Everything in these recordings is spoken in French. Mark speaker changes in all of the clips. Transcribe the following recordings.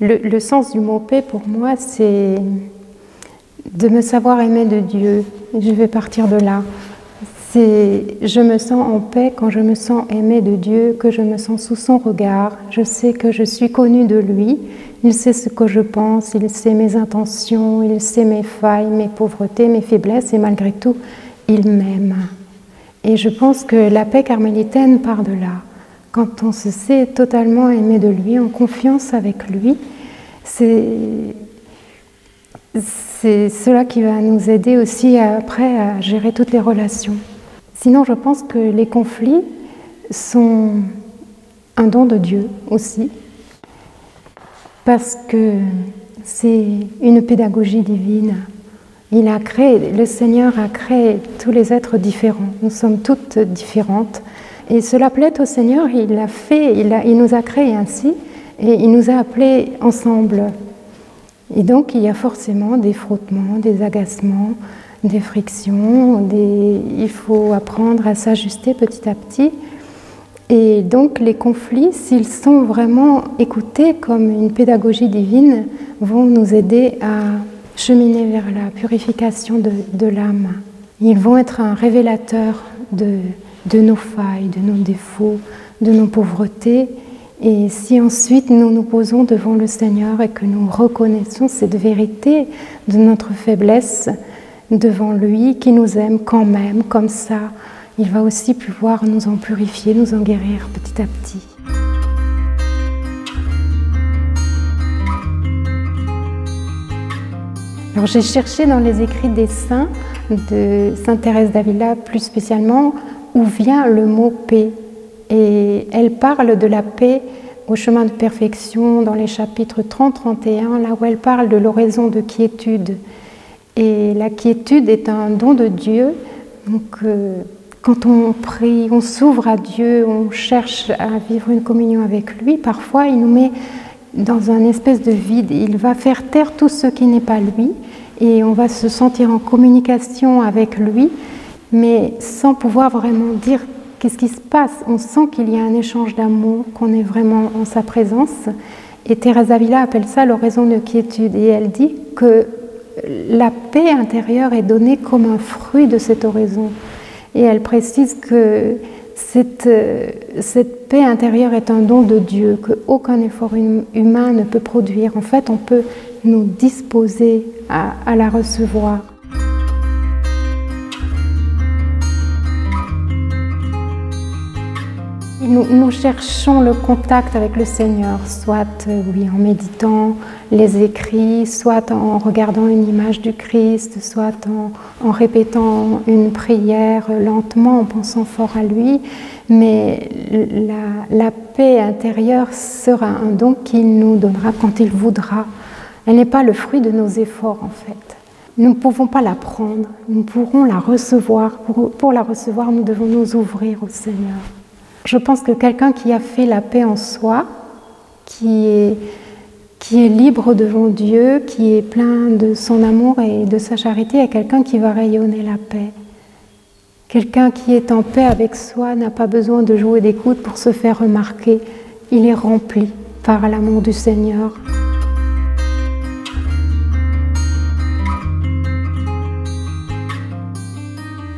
Speaker 1: Le sens du mot paix pour moi, c'est de me savoir aimer de Dieu. Je vais partir de là. Je me sens en paix quand je me sens aimée de Dieu, que je me sens sous son regard. Je sais que je suis connue de lui. Il sait ce que je pense, il sait mes intentions, il sait mes failles, mes pauvretés, mes faiblesses, et malgré tout, il m'aime. Et je pense que la paix carmélitaine part de là. Quand on se sait totalement aimé de lui, en confiance avec lui, c'est cela qui va nous aider aussi après à gérer toutes les relations. Sinon, je pense que les conflits sont un don de Dieu aussi, parce que c'est une pédagogie divine. Le Seigneur a créé tous les êtres différents. Nous sommes toutes différentes. Et cela plaît au Seigneur, il l'a fait, il nous a créés ainsi, et il nous a appelés ensemble. Et donc il y a forcément des frottements, des agacements, des frictions, il faut apprendre à s'ajuster petit à petit. Et donc les conflits, s'ils sont vraiment écoutés comme une pédagogie divine, vont nous aider à cheminer vers la purification de l'âme. Ils vont être un révélateur de nos failles, de nos défauts, de nos pauvretés. Et si ensuite nous nous posons devant le Seigneur et que nous reconnaissons cette vérité de notre faiblesse devant lui, qui nous aime quand même, comme ça, il va aussi pouvoir nous en purifier, nous en guérir petit à petit. Alors j'ai cherché dans les écrits des saints, de Sainte Thérèse d'Avila plus spécialement, où vient le mot paix. Et elle parle de la paix au chemin de perfection dans les chapitres 30-31, là où elle parle de l'oraison de quiétude. Et la quiétude est un don de Dieu. Donc, quand on prie, on s'ouvre à Dieu, on cherche à vivre une communion avec lui, parfois il nous met dans un espèce de vide. Il va faire taire tout ce qui n'est pas lui et on va se sentir en communication avec lui, mais sans pouvoir vraiment dire qu'est-ce qui se passe. On sent qu'il y a un échange d'amour, qu'on est vraiment en sa présence. Et Thérèse d'Avila appelle ça l'oraison de quiétude. Et elle dit que la paix intérieure est donnée comme un fruit de cette oraison. Et elle précise que cette paix intérieure est un don de Dieu, qu'aucun effort humain ne peut produire. En fait, on peut nous disposer à la recevoir. Nous cherchons le contact avec le Seigneur, soit oui, en méditant les écrits, soit en regardant une image du Christ, soit en répétant une prière lentement, en pensant fort à lui. Mais la paix intérieure sera un don qu'il nous donnera quand il voudra. Elle n'est pas le fruit de nos efforts, en fait. Nous ne pouvons pas la prendre, nous pourrons la recevoir. Pour la recevoir, nous devons nous ouvrir au Seigneur. Je pense que quelqu'un qui a fait la paix en soi, qui est libre devant Dieu, qui est plein de son amour et de sa charité, est quelqu'un qui va rayonner la paix. Quelqu'un qui est en paix avec soi n'a pas besoin de jouer des coudes pour se faire remarquer. Il est rempli par l'amour du Seigneur.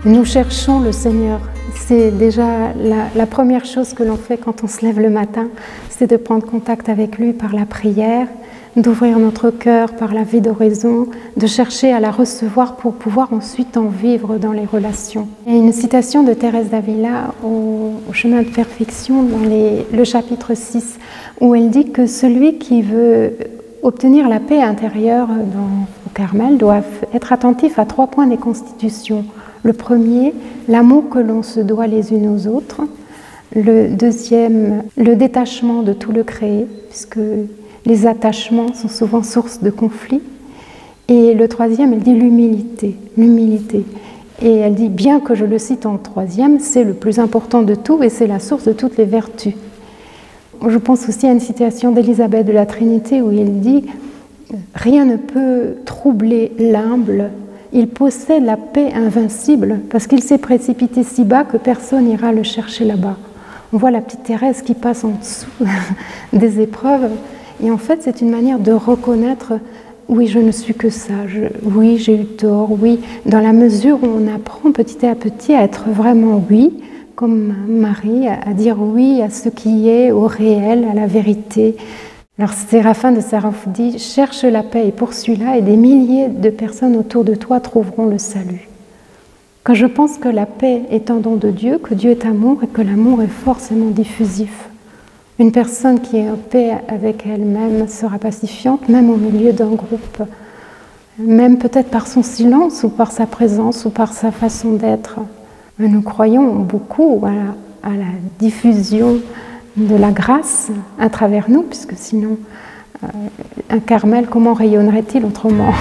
Speaker 1: Nous cherchons le Seigneur. C'est déjà la première chose que l'on fait quand on se lève le matin, c'est de prendre contact avec lui par la prière, d'ouvrir notre cœur par la vie d'oraison, de chercher à la recevoir pour pouvoir ensuite en vivre dans les relations. Il y a une citation de Thérèse d'Avila au chemin de perfection dans le chapitre 6, où elle dit que celui qui veut obtenir la paix intérieure au Carmel doit être attentif à 3 points des constitutions. Le premier, l'amour que l'on se doit les unes aux autres. Le deuxième, le détachement de tout le créé, puisque les attachements sont souvent source de conflits. Et le troisième, elle dit l'humilité. L'humilité. Et elle dit, bien que je le cite en troisième, c'est le plus important de tout et c'est la source de toutes les vertus. Je pense aussi à une citation d'Élisabeth de la Trinité où il dit « Rien ne peut troubler l'humble. Il possède la paix invincible parce qu'il s'est précipité si bas que personne n'ira le chercher là-bas. » On voit la petite Thérèse qui passe en dessous des épreuves Et en fait, c'est une manière de reconnaître, oui, je ne suis que ça, oui, j'ai eu tort, oui, dans la mesure où on apprend petit à petit à être vraiment oui, comme Marie, à dire oui à ce qui est, au réel, à la vérité. Alors Séraphin de Sarov dit « Cherche la paix et poursuis-la et des milliers de personnes autour de toi trouveront le salut ». Quand je pense que la paix est un don de Dieu, que Dieu est amour et que l'amour est forcément diffusif. Une personne qui est en paix avec elle-même sera pacifiante, même au milieu d'un groupe, même peut-être par son silence ou par sa présence ou par sa façon d'être. Nous croyons beaucoup à la diffusion de la grâce à travers nous, puisque sinon, un Carmel, comment rayonnerait-il autrement ?